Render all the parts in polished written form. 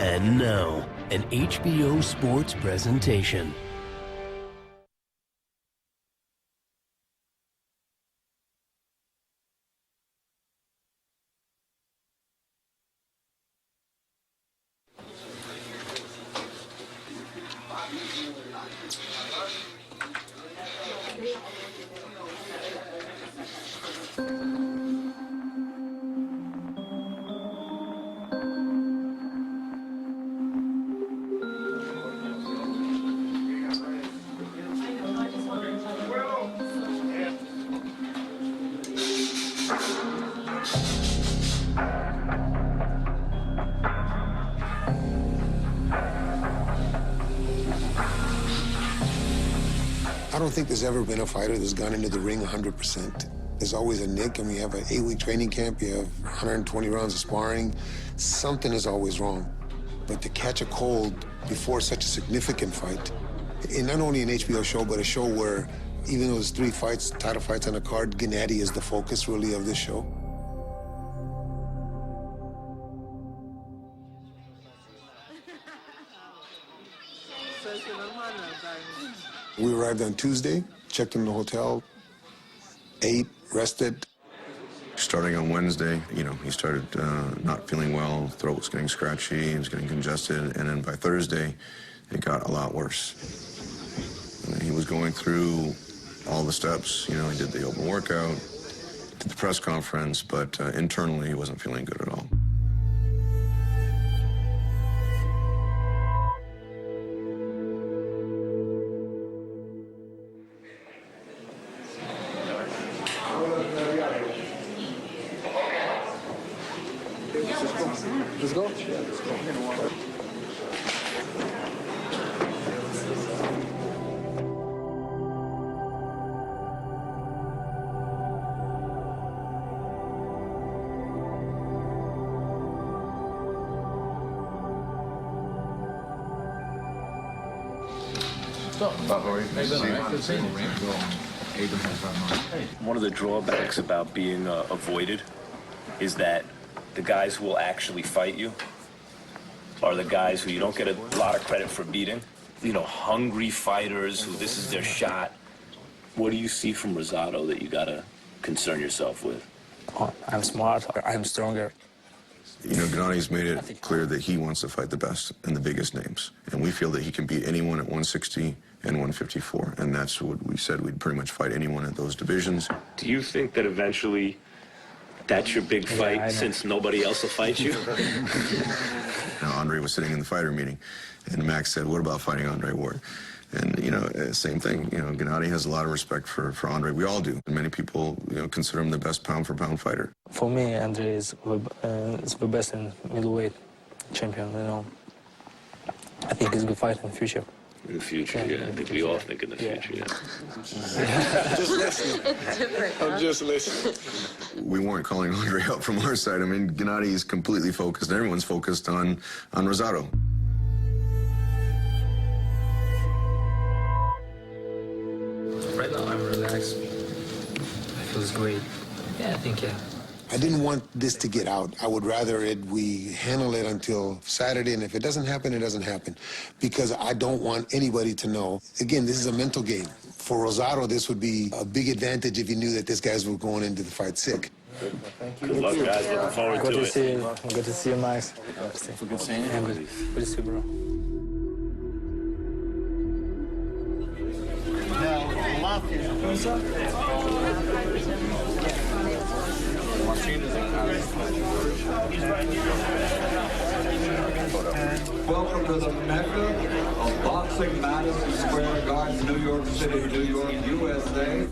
And now, an HBO Sports presentation. I don't think there's ever been a fighter that's gone into the ring 100%. There's always a nick. I mean, you have an 8-week training camp, you have 120 rounds of sparring. Something is always wrong. But to catch a cold before such a significant fight, and not only an HBO show, but a show where even though there's 3 fights, title fights on the card, Gennady is the focus, really, of this show. We arrived on Tuesday, checked in the hotel, ate, rested. Starting on Wednesday, he started not feeling well, throat was getting scratchy, he was getting congested, and then by Thursday, it got a lot worse. And he was going through all the steps, he did the open workout, did the press conference, but internally he wasn't feeling good at all. Let's go. Yeah, let's go. One of the drawbacks about being avoided is that the guys who will actually fight you are the guys who you don't get a lot of credit for beating. Hungry fighters who this is their shot. What do you see from Rosado that you gotta concern yourself with? Oh, I'm smart, I'm stronger. Gennady's made it clear that he wants to fight the best and the biggest names. And we feel that he can beat anyone at 160 and 154. And that's what we said. We'd pretty much fight anyone at those divisions. Do you think that eventually that's your big fight since nobody else will fight you? Andre was sitting in the fighter meeting, and Max said, what about fighting Andre Ward? And, same thing, Gennady has a lot of respect for Andre. We all do. And many people, consider him the best pound-for-pound fighter. For me, Andre is the best in middleweight champion, I think he's a good fighter in the future. In the future, yeah. I think we all think in the future, yeah. Just listening. I'm just listening. We weren't calling Andre out from our side. I mean, Gennady is completely focused. Everyone's focused on Rosado. Right now, I'm relaxed. I feel great. Yeah, I think, yeah. I didn't want this to get out. I would rather we handle it until Saturday, and if it doesn't happen, it doesn't happen. Because I don't want anybody to know. Again, this is a mental game. For Rosado, this would be a big advantage if he knew that this guys were going into the fight sick. Good luck, guys. Looking forward to it. Good to see you, Max. Good seeing you. Good to see you, bro. Welcome to the Mecca of boxing, Madison Square Garden, New York City, New York, USA.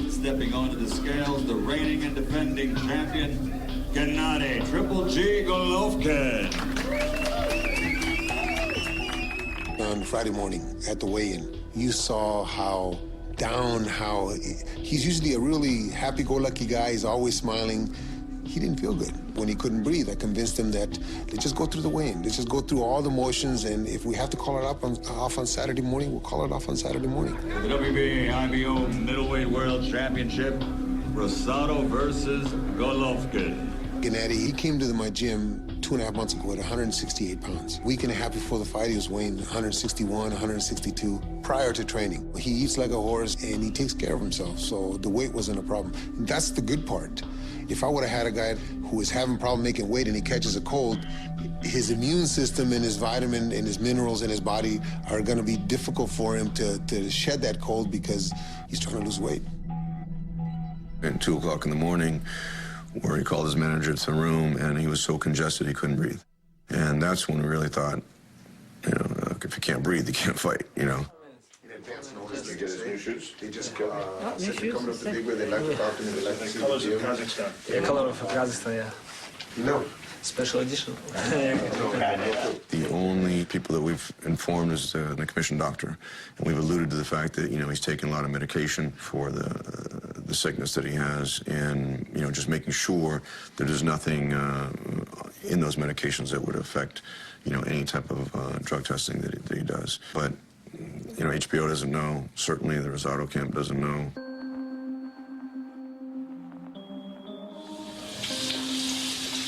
Stepping onto the scales, the reigning and defending champion, Gennady Triple G Головкин. On Friday morning at the weigh-in, you saw how he's usually a really happy-go-lucky guy. He's always smiling. He didn't feel good when he couldn't breathe. I convinced him that let's just go through the weigh-in. Let's just go through all the motions, and if we have to call it off on Saturday morning, we'll call it off on Saturday morning. The WBA IBO Middleweight World Championship, Rosado versus Головкин. Gennady, he came to my gym 2 2.5 months ago at 168 pounds. A week and a half before the fight, he was weighing 161, 162 prior to training. He eats like a horse and he takes care of himself, so the weight wasn't a problem. That's the good part. If I would have had a guy who was having a problem making weight and he catches a cold, his immune system and his vitamin and his minerals in his body are going to be difficult for him to shed that cold because he's trying to lose weight. At 2 o'clock in the morning, where he called his manager to the room and he was so congested he couldn't breathe. And that's when we really thought, you know, if you can't breathe, you can't fight, you know. Did you get his new shoes? They just killed me. Said they're coming up to Big Way. They like to talk to me. They like to see the Colors of deal. Kazakhstan. Yeah, color of Kazakhstan, yeah. No. Special edition. The only people that we've informed is the commissioned doctor. And we've alluded to the fact that, you know, he's taking a lot of medication for the sickness that he has and, you know, just making sure that there's nothing in those medications that would affect, you know, any type of drug testing that he does. But, you know, HBO doesn't know. Certainly the Rosado camp doesn't know.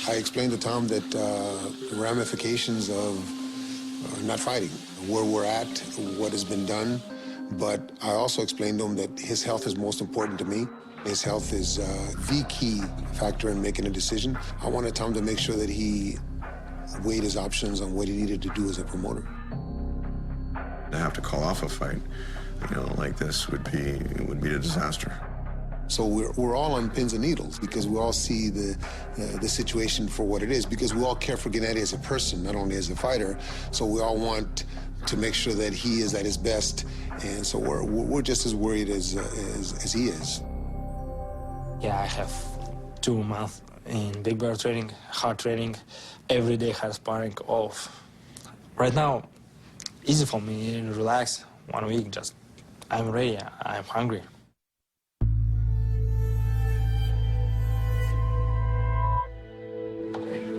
I explained to Tom that the ramifications of not fighting, where we're at, what has been done, but I also explained to him that his health is most important to me. His health is the key factor in making a decision. I wanted Tom to make sure that he weighed his options on what he needed to do as a promoter. To have to call off a fight, you know, like this would be a disaster. So we're all on pins and needles because we all see the situation for what it is, because we all care for Gennady as a person, not only as a fighter. So we all want to make sure that he is at his best, and so we're just as worried as he is. Yeah, I have 2 months in big bear training, hard training, every day hard sparring off. Right now, easy for me, relax, 1 week, just I'm ready, I'm hungry.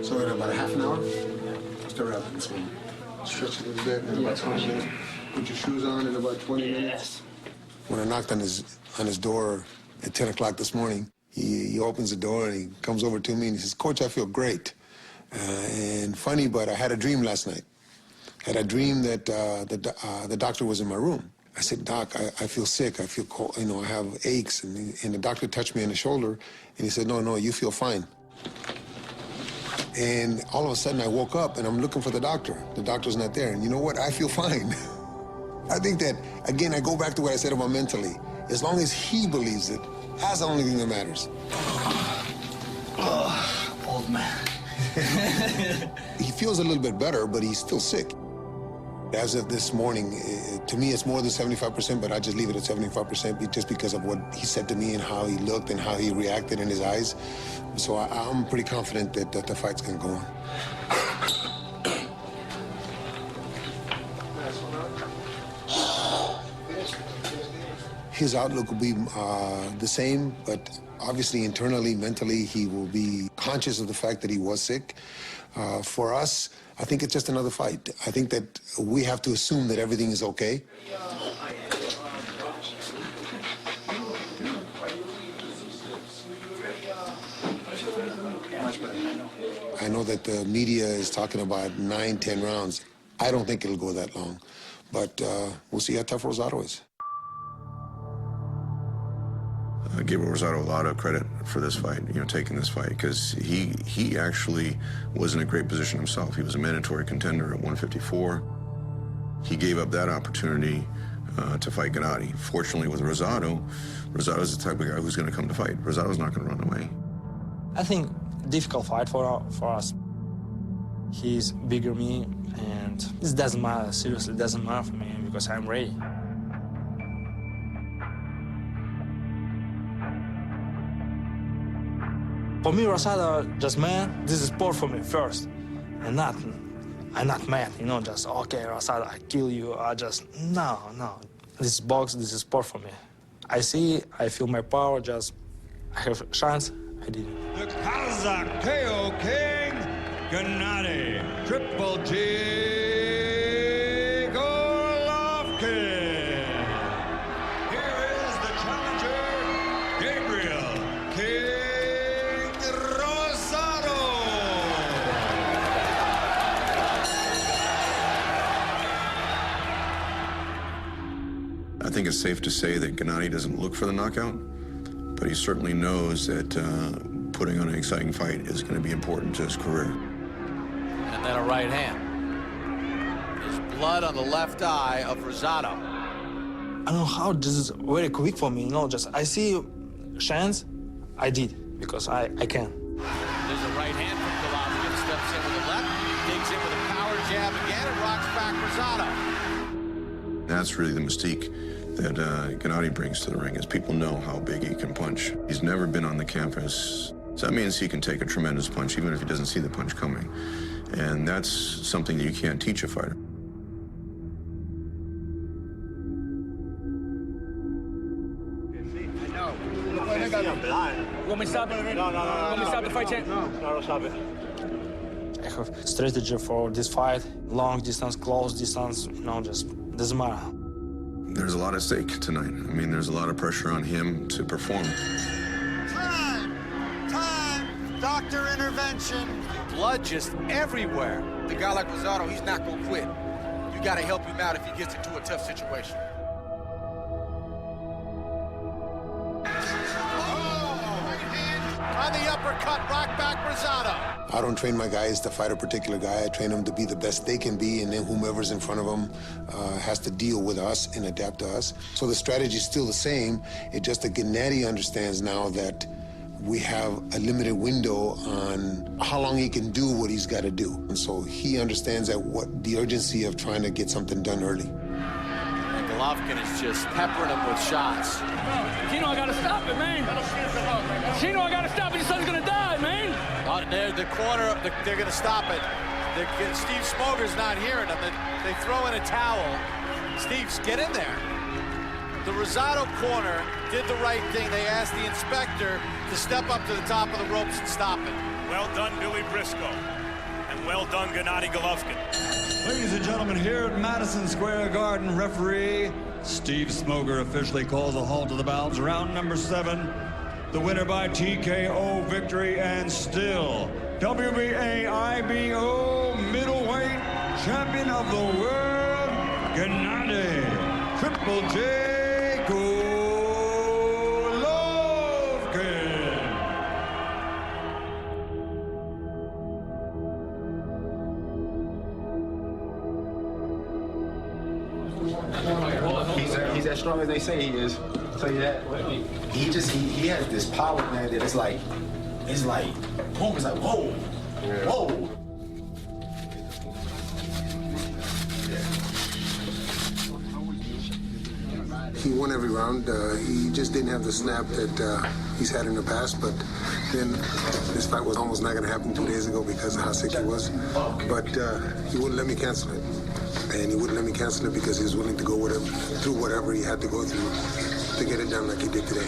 So in about a half an hour, start wrapping. So stretch a little bit, and about 20 minutes. Put your shoes on in about 20 minutes. When I knocked on his door at 10 o'clock this morning, he opens the door and he comes over to me and he says, "Coach, I feel great." And funny, but I had a dream last night. I had a dream that the doctor was in my room. I said, "Doc, I feel sick. I feel cold. You know, I have aches." And the doctor touched me on the shoulder and he said, "No, you feel fine." And all of a sudden I woke up and I'm looking for the doctor. The doctor's not there. And you know what? I feel fine. I think that, again, I go back to what I said about mentally. As long as he believes it, that's the only thing that matters. Old man. He feels a little bit better, but he's still sick. As of this morning, to me, it's more than 75%, but I just leave it at 75% just because of what he said to me and how he looked and how he reacted in his eyes. So I'm pretty confident that the fight's going to go on. His outlook will be the same, but obviously internally, mentally, he will be conscious of the fact that he was sick. For us, I think it's just another fight. I think that we have to assume that everything is okay. I know that the media is talking about 9, 10 rounds. I don't think it'll go that long, but we'll see how tough Rosado is. I give Rosado a lot of credit for this fight, you know, taking this fight, because he actually was in a great position himself. He was a mandatory contender at 154. He gave up that opportunity to fight Gennady. Fortunately, with Rosado's the type of guy who's going to come to fight. Rosado's not going to run away. I think difficult fight for us. He's bigger than me, and it doesn't matter, seriously, it doesn't matter for me because I'm ready. For me, Rosado, just man, this is sport for me first. And I'm not man, you know, just, okay, Rosado, I kill you, no. This is box, this is sport for me. I see, I feel my power, just, I have a chance, I did it. The Kazakh KO King, Gennady Triple G Головкine. Here is the challenger, Gabriel King Rosado. think it's safe to say that Gennady doesn't look for the knockout, but he certainly knows that putting on an exciting fight is going to be important to his career. And then a right hand. There's blood on the left eye of Rosado. I don't know how this is very quick for me, you know, just I see chance, I did, because I can. There's a right hand from Головкин, steps in with a left, digs in with a power jab again, and rocks back Rosado. That's really the mystique that Gennady brings to the ring, is people know how big he can punch. He's never been on the canvas, so that means he can take a tremendous punch even if he doesn't see the punch coming. And that's something that you can't teach a fighter. Want me to stop it? No. Want me to stop the fight, champ? No, don't stop it. I have strategy for this fight, long distance, close distance, you know, just doesn't matter. There's a lot at stake tonight. I mean, there's a lot of pressure on him to perform. Time! Doctor intervention. Blood just everywhere. The guy like Rosado, he's not gonna quit. You gotta help him out if he gets into a tough situation. On the uppercut, rock back Rosado. I don't train my guys to fight a particular guy. I train them to be the best they can be, and then whomever's in front of them has to deal with us and adapt to us. So the strategy is still the same. It's just that Gennady understands now that we have a limited window on how long he can do what he's got to do. And so he understands that the urgency of trying to get something done early. And Головkin is just peppering him with shots. Chino, I gotta stop it, man. Chino, I gotta stop it. Your son's gonna die, man. The corner, they're gonna stop it. Steve Smoger's not hearing them. They throw in a towel. Steve, get in there. The Rosado corner did the right thing. They asked the inspector to step up to the top of the ropes and stop it. Well done, Billy Briscoe. And well done, Gennady Головkin. Ladies and gentlemen, here at Madison Square Garden, referee Steve Smoger officially calls a halt to the bouts. Round number 7. The winner by TKO victory and still WBA IBO middleweight champion of the world, Gennady Triple J Головkin. He's as strong as they say he is. I'll tell you that. He has this power, man, that it's like boom, it's like whoa, whoa. He won every round. He just didn't have the snap that he's had in the past, but then this fight was almost not going to happen 2 days ago because of how sick he was. But he wouldn't let me cancel it. And he wouldn't let me cancel it because he was willing to go through whatever he had to go through to get it done like he did today.